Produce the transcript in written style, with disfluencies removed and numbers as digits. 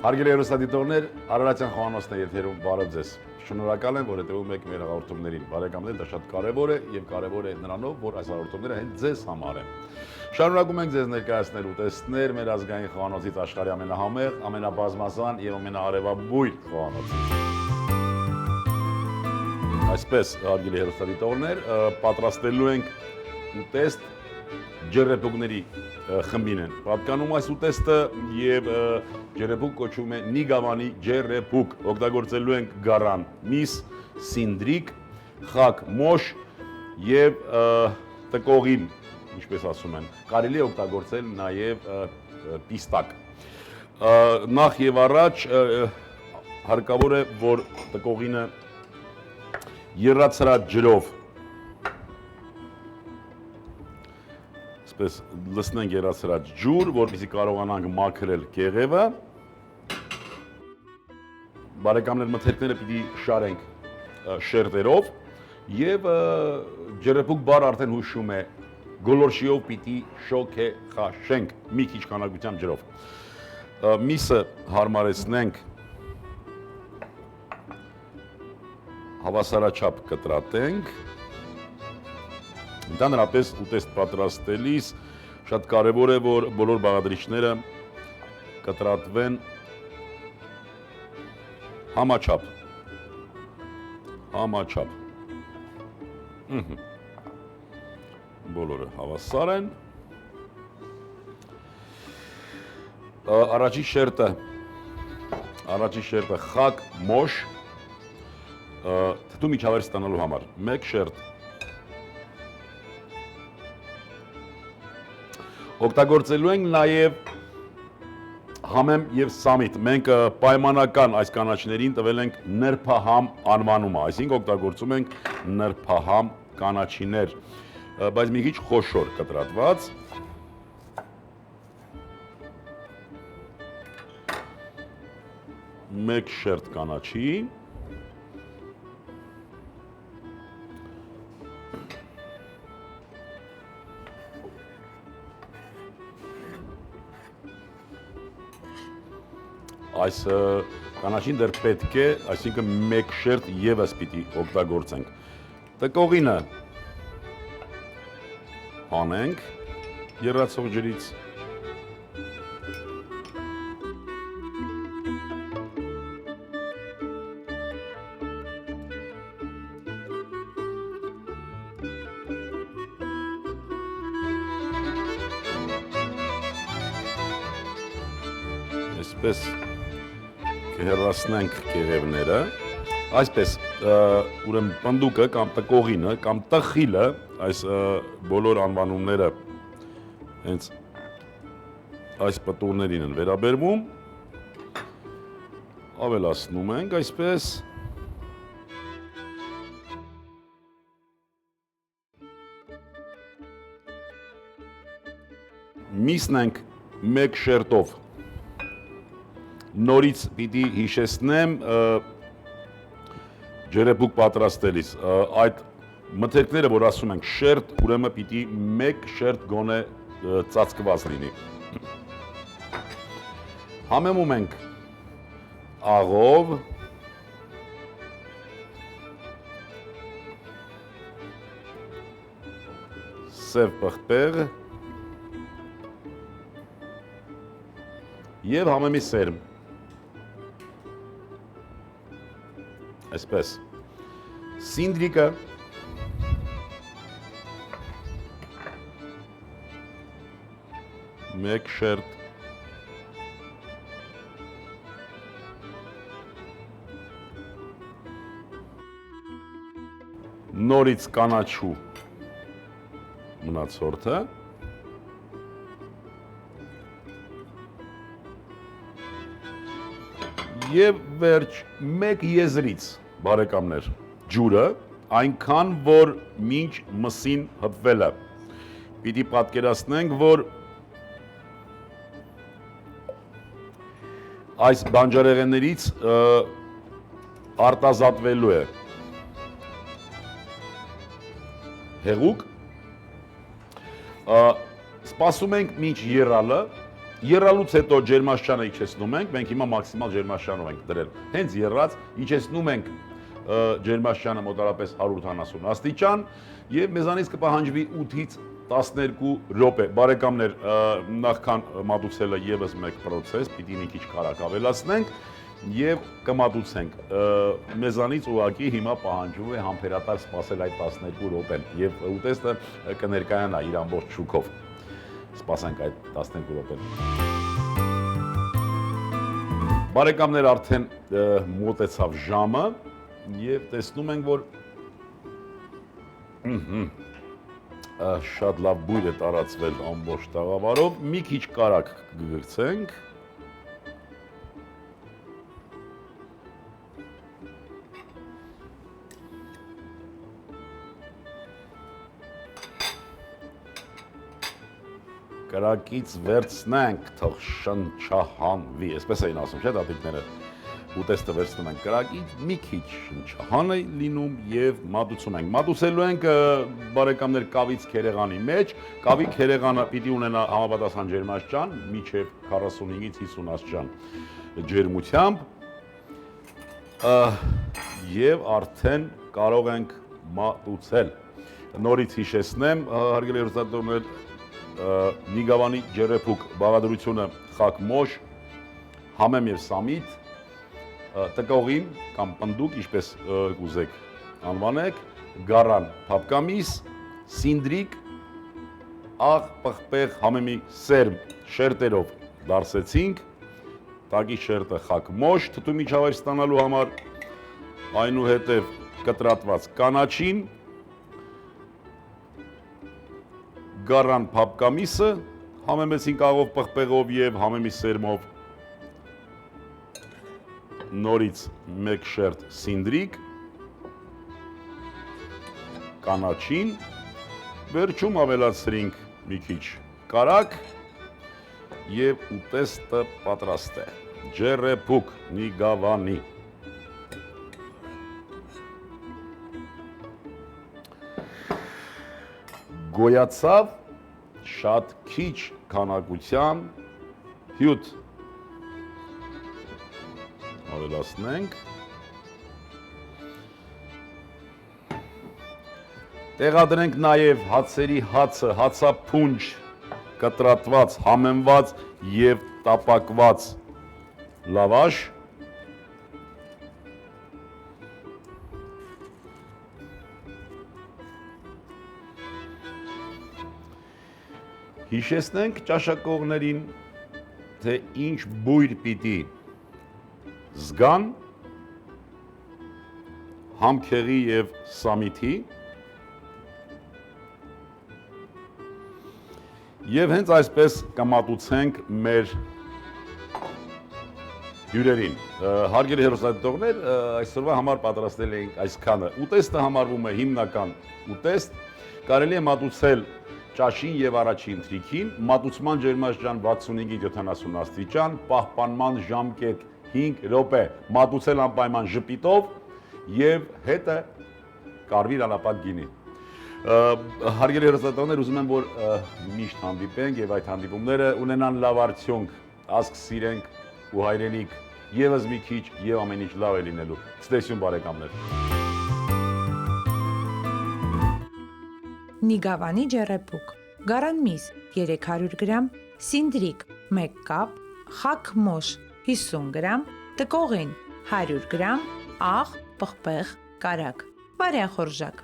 Հարգելի հեռուստադիտողներ, Արարատյան Խոհանոցն է եթերում, բարև ձեզ։ Շնորհակալ եմ, որ հետևում եք մեր հաղորդումներին։ Բարեկամներ, դա շատ կարևոր է եւ կարևոր է նրանով, որ այս հաղորդումները հենց ձեզ համար են։ Շարունակում ենք ձեզ ներկայացնել ուտեստներ մեր ազգային խոհանոցից աշխարհի ամենահամեղ, ամենաբազմազան եւ ամենաարևաբույր խոհանոցից։ Այսպես, հարգելի հեռուստադիտողներ, պատրաստելու ենք ուտեստ ջերեպուկների խմբին են պատկանում այս ուտեստը եւ ջերեպուկ կոչվում է նիգավանի ջերեպուկ, օգտագործելու ենք գարան, միս, սինդրիկ, խակ մոշ եւ տկողին, ինչպես ասում են, կարելի է օգտագործել նաեւ պիստակ։ Նախ եւ առաջ հարկավոր է, որ տկողինը եռացրած ջրով Պես լցնենք եռացրած ջուր, որպեսզի կարողանանք մաքրել կեղևը։ Բարեկամներ, մթերքները պիտի շարենք շերտերով եւ ջերեպուկ բառ արդեն հուշում է գոլորշիով պիտի շոքեխաշենք մի քիչ քանակությամբ ջրով։ Միսը հարմարեցնենք հավասարաչափ կտրատենք։ Ընդհանրապես ուտեստ պատրաստելիս շատ կարևոր է, որ բոլոր բաղադրիչները կտրատվեն համաչափ։ Բոլորը հավասար են։ Առաջի շերտը խակ մոշ թթու միջավայր ստանալու համար։ 1 շերտ Օգտագործելու ենք նաև համեմ եւ սամիտ։ Մենք պայմանական այս կանաչներին տվել ենք նրբահամ անվանումը, այսինքն օգտագործում ենք նրբահամ կանաչիներ, բայց մի քիչ խոշոր կտրատված։ Մեկ շերտ կանաչի։ Այս կանաչին դեռ պետք է, այսինքն 1 շերտ եւս պիտի օգտագործենք։ Տկողինը հանենք եռացող ջրից։ Այսպես կհեռացնենք կեղևները, այսպես ուրեմն պնդուկը կամ տկողինը կամ տխիլը, այս բոլոր անվանումները հենց այս պտուղներին են վերաբերվում, ավելացնում ենք այսպես, միսն ենք 1 շերտով, նորից պիտի հիշեցնեմ ջերեպուկ պատրաստելիս, այդ մթերքները, որ ասում ենք շերտ, ուրեմն պիտի 1 շերտ գոնե ծածկված լինի։ Համեմում ենք աղով, սև պղպեղ եւ համեմի սերմ։ Այսպես, սինդրիկը, մեկ շերտ, նորից կանաչու մնացորդը, եւ վերջ 1 եզրից բարեկամներ ջուրը այնքան որ մինչ մսին հպվելը պիտի պատկերացնենք որ այս բանջարեղեններից արտազատվելու է հեղուկ Սպասում ենք մինչ եռալը, Եռալուց հետո ջերմաշճանը իջեցնում ենք, մենք հիմա մաքսիմալ ջերմաշճանով ենք դրել։ Հենց եռած իջեցնում ենք ջերմաշճանը մոտավորապես 180 աստիճան եւ մեզանից կպահանջվի 8-ից 12 րոպե։ Բարեկամներ, նախքան մատուցելը եւս մեկ process, պիտի մի քիչ կարակ ավելացնենք եւ կմատուցենք։ Մեզանից ուղղակի հիմա պահանջվում է համբերատար սպասել այդ 12 րոպեն եւ ուտեստը կներկայանա իր ամբողջ շուկով։ Սպասենք այդ 12 րոպեն։ Բարեկամներ, արդեն մոտեցավ ժամը եւ տեսնում ենք, որ շատ լավ բույր է տարածվել ամբողջ տաղավարով, մի քիչ կարակ կգրցենք։ Կրակից վերցնենք, թող շնչահանվի, այսպես էին ասում, չէ՞ տատիկները, ուտեստը վերցնում ենք կրակից, մի քիչ շնչահան է լինում եւ մատուցում ենք։ Մատուցելու ենք բարեկամներ կավից քերեղանի մեջ, կավի քերեղանը պիտի ունենա համապատասխան ջերմաստիճան, մինչեւ 45-ից 50 աստիճան ջերմությամբ եւ արդեն կարող ենք մատուցել։ Նորից հիշեցնեմ, հարգելի հեռուստադիտողներ, Նիգավանի ջերեպուկ բաղադրությունը խակմոշ, համեմ եւ սամիտ, տկողին կամ պնդուկ, ինչպես կուզեք անվանեք, գարան փապկամիս, սինդրիկ, աղ պղպեղ համեմի սերմ շերտերով դարսեցինք, տակի շերտը խակմոշ թթու միջավայր ստանալու համար, այնուհետև կտրատված կանաչին, գարան փապկամիսը, համեմեցինք աղով պղպեղով եւ համեմի սերմով, նորից մեկ շերտ սինդրիկ, կանաչին, վերջում ավելացրինք մի քիչ կարակ եւ ուտեստը պատրաստ է։ Ջերեպուկ Նիգավանի։ Գոյացավ շատ քիչ քանակության հյութ ավելացնենք, տեղադրենք նաև հացերի հացը, հացափունջ, կտրատված, համեմված և տապակված լավաշ, հիշեցնենք ճաշակողներին, թե ինչ բույր պիտի զգան համքեղի և սամիթի և հենց այսպես կմատուցենք մեր հյուրերին։ Հարգելի հեռուստադիտողներ, այսօրվա համար պատրաստել էինք այսքանը։ Ուտեստը համարվում է հիմնական ուտեստ, կարելի է մատուցել ճաշին եւ առաջին ընթրիքին, մատուցման ջերմաստիճան 65-ից 70 աստիճան, պահպանման ժամկետ 5 րոպե, մատուցել անպայման ժպիտով եւ հետը կարմիր անապատ գինի։ Հարգելի հեռուստադիտողներ, ուզում եմ, որ միշտ հանդիպենք եւ այդ հանդիպումները ունենան լավ արդյունք, ազգ սիրենք ու հայրենիք, եւս մի քիչ եւ ամեն ինչ լավ է լինելու։ Ցտեսություն բարեկամներ։ Նիգավանի ջերեպուկ, գարան միս 300 գրամ, սինդրիկ 1 կապ, խակմոշ 50 գրամ, տկողին 100 գրամ, աղ, պղպեղ, կարակ, վարյախորժակ։